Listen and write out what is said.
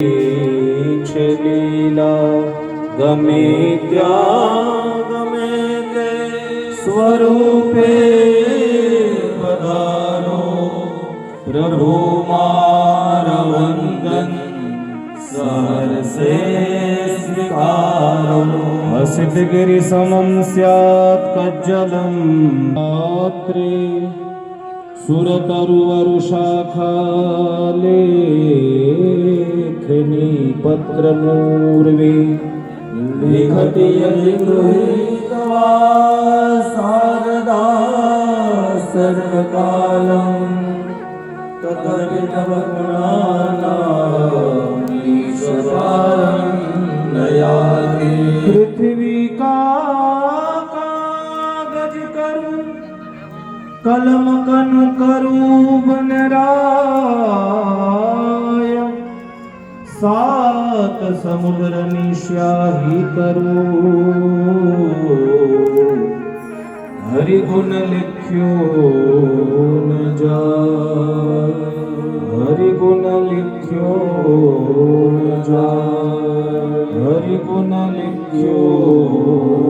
છે લીલા ગમે ત્યાં ગમે તે સ્વરૂપે પધારો પ્રભુ મારા વંદન સહર્ષે સ્વીકારો અસિદ્ધગિરિ સમમ સ્યાત્ કજ્જલમ રાત્રે સુરતરુવરુશાખાલેખની પત્રમૂર્વે લેખતિ યજગૃહીત્વા શારદા સર્વકાલં તદવિનવગુણાનાં ઈશ્વરાં નયાતિ પૃથ્વી કાગજ કરું કલમ કનુ કરું વનરાય સાત સમુદ્રની સ્યાહી કરું હરિગુણ લિખ્યો ન જાય હરિગુણ લિખ્યો ન જાય હરિગુણ લિખ્યો